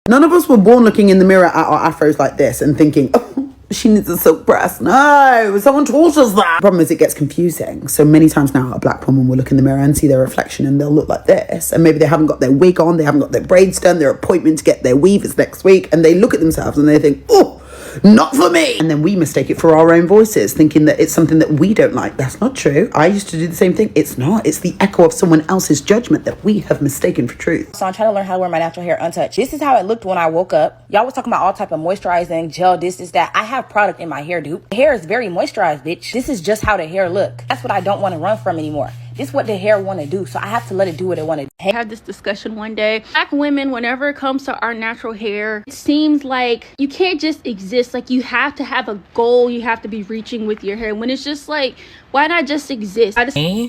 None of us were born looking in the mirror at our afros like this and thinking, oh, she needs a silk press. No, someone taught us that. The problem is it gets confusing. So many times now a black woman will look in the mirror and see their reflection and they'll look like this. And maybe they haven't got their wig on, they haven't got their braids done, their appointment to get their weave is next week. And they look at themselves and they think, oh, not for me. And then we mistake it for our own voices, thinking that it's something that we don't like. That's not true. I used to do the same thing. It's not. It's the echo of someone else's judgment that we have mistaken for truth. So I'm trying to learn how to wear my natural hair untouched. This is how it looked when I woke up. Y'all was talking about all type of moisturizing, gel, this, that. I have product in my hair, dude. The hair is very moisturized, bitch. This is just how the hair look. That's what I don't want to run from anymore. This is what the hair want to do, so I have to let it do what it want to do. I had this discussion one day. Black women, whenever it comes to our natural hair, it seems like you can't just exist. Like, you have to have a goal. You have to be reaching with your hair. When it's just like, why not just exist?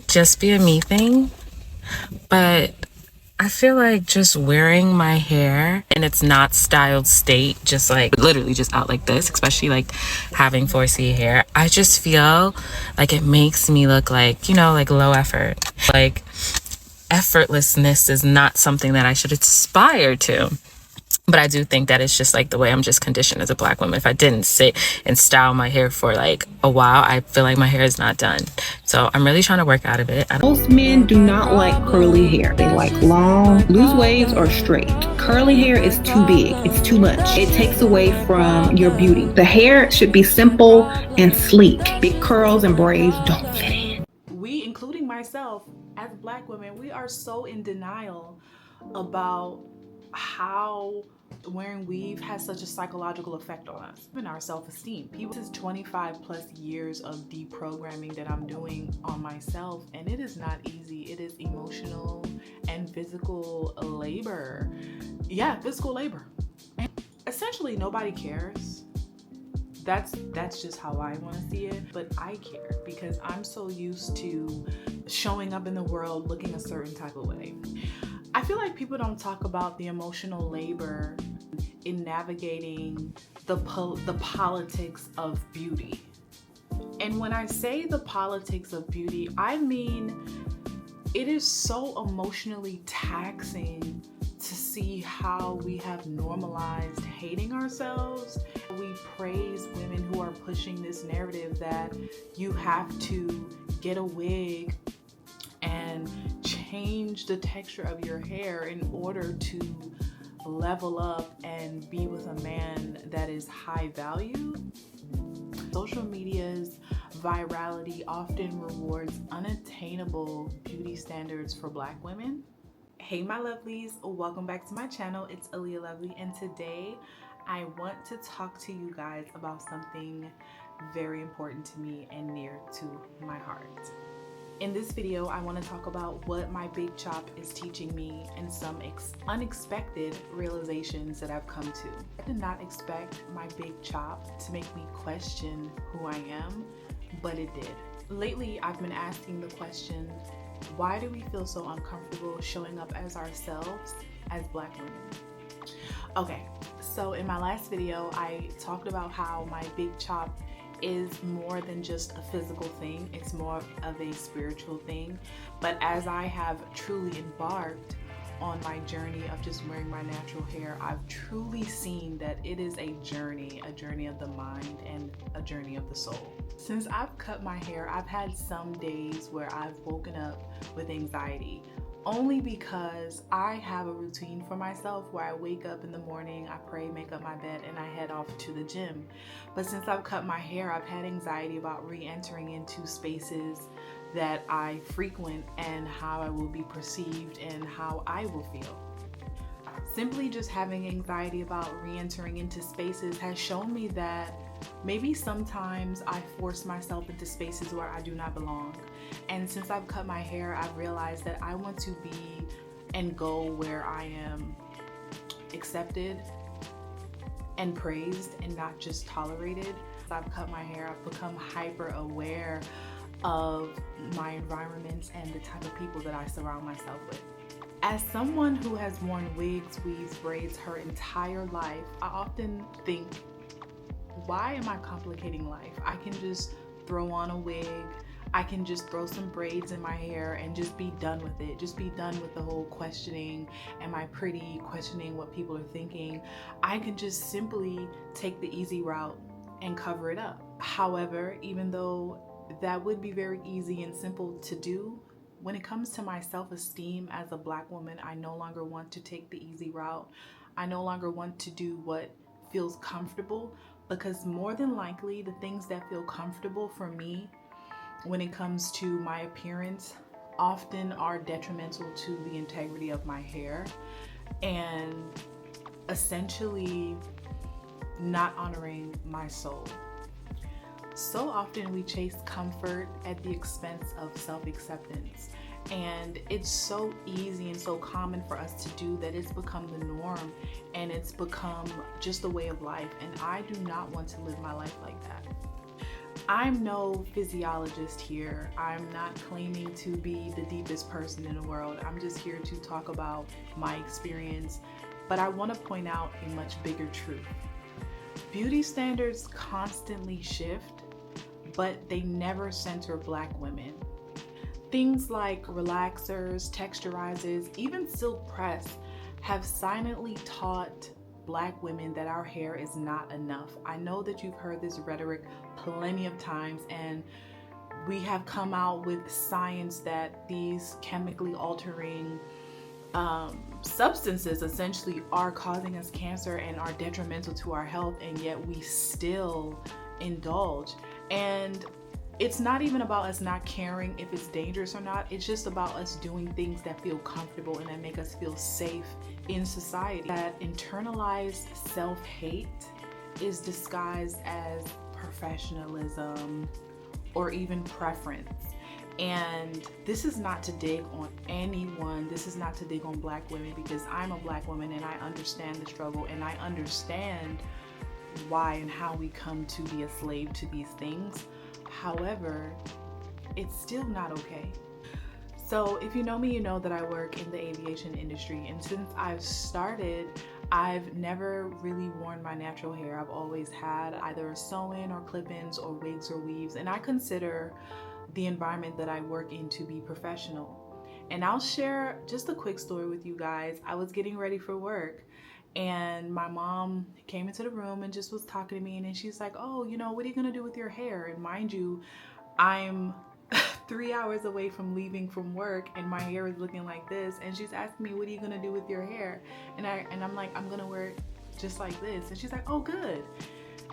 Just be a me thing. But I feel like just wearing my hair in its not styled state, just like literally just out like this, especially like having 4C hair, I just feel like it makes me look like, you know, like low effort. Like effortlessness is not something that I should aspire to. But I do think that it's just like the way I'm just conditioned as a black woman. If I didn't sit and style my hair for like a while, I feel like my hair is not done. So I'm really trying to work out of it. Most men do not like curly hair. They like long, loose waves or straight. Curly hair is too big. It's too much. It takes away from your beauty. The hair should be simple and sleek. Big curls and braids don't fit in. We, including myself, as black women, we are so in denial about how wearing weave has such a psychological effect on us and our self-esteem. This is 25 plus years of deprogramming that I'm doing on myself, and it is not easy. It is emotional and physical labor. Yeah, physical labor. And essentially nobody cares. That's just how I want to see it, but I care because I'm so used to showing up in the world looking a certain type of way. I feel like people don't talk about the emotional labor in navigating the politics of beauty. And when I say the politics of beauty, I mean it is so emotionally taxing to see how we have normalized hating ourselves. We praise women who are pushing this narrative that you have to get a wig and change the texture of your hair in order to level up and be with a man that is high value. Social media's virality often rewards unattainable beauty standards for black women. Hey my lovelies, welcome back to my channel. It's Aaliyah Lovely, and today I want to talk to you guys about something very important to me and near to my heart. In this video, I want to talk about what my big chop is teaching me and some unexpected realizations that I've come to. I did not expect my big chop to make me question who I am, but it did. Lately, I've been asking the question, why do we feel so uncomfortable showing up as ourselves as black women? Okay, so in my last video, I talked about how my big chop is more than just a physical thing. It's more of a spiritual thing. But as I have truly embarked on my journey of just wearing my natural hair, I've truly seen that it is a journey of the mind and a journey of the soul. Since I've cut my hair, I've had some days where I've woken up with anxiety, only because I have a routine for myself where I wake up in the morning, I pray, make up my bed, and I head off to the gym. But since I've cut my hair, I've had anxiety about re-entering into spaces that I frequent and how I will be perceived and how I will feel. Simply just having anxiety about re-entering into spaces has shown me that maybe sometimes I force myself into spaces where I do not belong. And since I've cut my hair, I've realized that I want to be and go where I am accepted and praised and not just tolerated. As I've cut my hair, I've become hyper aware of my environments and the type of people that I surround myself with. As someone who has worn wigs, weaves, braids her entire life, I often think, why am I complicating life? I can just throw on a wig, I can just throw some braids in my hair and just be done with it. Just be done with the whole questioning, am I pretty, questioning what people are thinking. I can just simply take the easy route and cover it up. However, even though that would be very easy and simple to do, when it comes to my self-esteem as a Black woman, I no longer want to take the easy route. I no longer want to do what feels comfortable, because more than likely the things that feel comfortable for me when it comes to my appearance often are detrimental to the integrity of my hair and essentially not honoring my soul. So often we chase comfort at the expense of self-acceptance, and it's so easy and so common for us to do that it's become the norm and it's become just a way of life, and I do not want to live my life like that. I'm no physiologist here. I'm not claiming to be the deepest person in the world. I'm just here to talk about my experience, but I want to point out a much bigger truth. Beauty standards constantly shift, but they never center Black women. Things like relaxers, texturizers, even silk press have silently taught Black women that our hair is not enough. I know that you've heard this rhetoric plenty of times, and we have come out with science that these chemically altering substances essentially are causing us cancer and are detrimental to our health, and yet we still indulge. And it's not even about us not caring if it's dangerous or not. It's just about us doing things that feel comfortable and that make us feel safe in society. That internalized self-hate is disguised as professionalism or even preference. And this is not to dig on anyone. This is not to dig on Black women, because I'm a Black woman and I understand the struggle and I understand why and how we come to be a slave to these things. However, it's still not okay. So if you know me, you know that I work in the aviation industry, and since I've started, I've never really worn my natural hair. I've always had either a sew-in or clip-ins or wigs or weaves, and I consider the environment that I work in to be professional. And I'll share just a quick story with you guys. I was getting ready for work, and my mom came into the room and just was talking to me, and then she's like, oh, you know, what are you gonna do with your hair? And mind you, I'm 3 hours away from leaving from work and my hair is looking like this, and she's asking me, what are you gonna do with your hair? And I'm like, I'm gonna wear it just like this. And she's like, oh, good.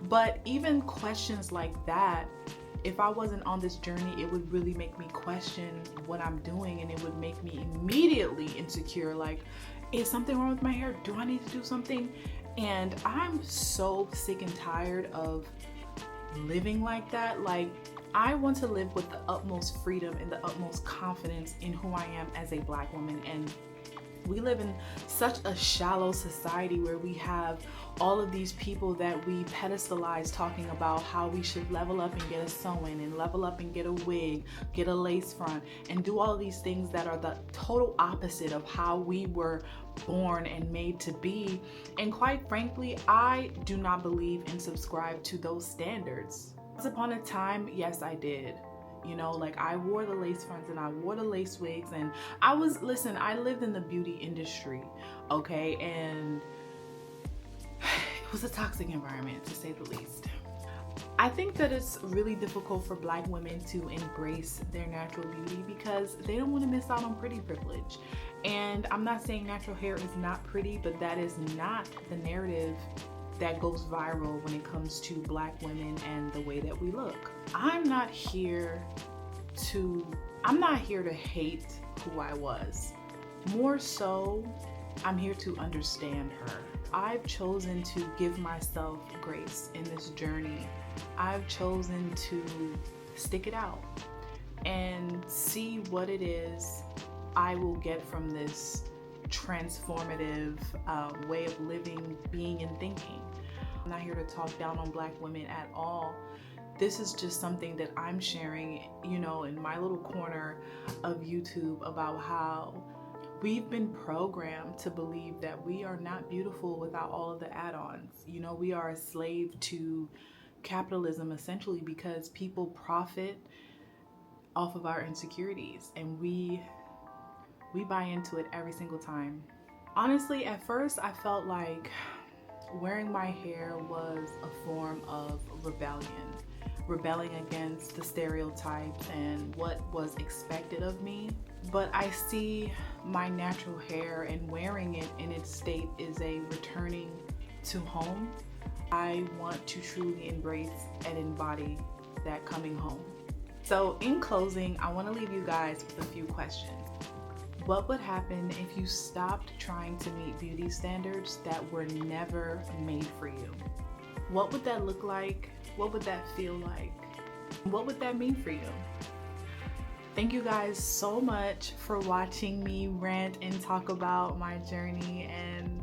But even questions like that, if I wasn't on this journey, it would really make me question what I'm doing, and it would make me immediately insecure. Like, is something wrong with my hair? Do I need to do something? And I'm so sick and tired of living like that. Like, I want to live with the utmost freedom and the utmost confidence in who I am as a Black woman. And we live in such a shallow society where we have all of these people that we pedestalize talking about how we should level up and get a sew-in and level up and get a wig, get a lace front, and do all these things that are the total opposite of how we were born and made to be. And quite frankly, I do not believe and subscribe to those standards. Once upon a time, yes, I did. You know, like, I wore the lace fronts and I wore the lace wigs, and I lived in the beauty industry, okay? And it was a toxic environment, to say the least. I think that it's really difficult for Black women to embrace their natural beauty because they don't want to miss out on pretty privilege. And I'm not saying natural hair is not pretty, but that is not the narrative that goes viral when it comes to Black women and the way that we look. I'm not here to hate who I was. More so, I'm here to understand her. I've chosen to give myself grace in this journey. I've chosen to stick it out and see what it is I will get from this transformative way of living, being, and thinking. I'm not here to talk down on Black women at all. This is just something that I'm sharing, you know, in my little corner of YouTube about how we've been programmed to believe that we are not beautiful without all of the add-ons. You know, we are a slave to capitalism essentially because people profit off of our insecurities, and we buy into it every single time. Honestly, at first I felt like wearing my hair was a form of rebelling against the stereotypes and what was expected of me. But I see my natural hair and wearing it in its state is a returning to home. I want to truly embrace and embody that coming home. So in closing, I want to leave you guys with a few questions. What would happen if you stopped trying to meet beauty standards that were never made for you? What would that look like? What would that feel like? What would that mean for you? Thank you guys so much for watching me rant and talk about my journey, and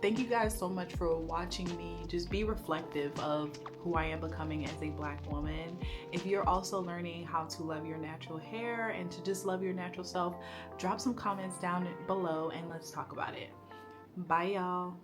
thank you guys so much for watching me just be reflective of who I am becoming as a Black woman. If you're also learning how to love your natural hair and to just love your natural self, drop some comments down below and let's talk about it. Bye, y'all.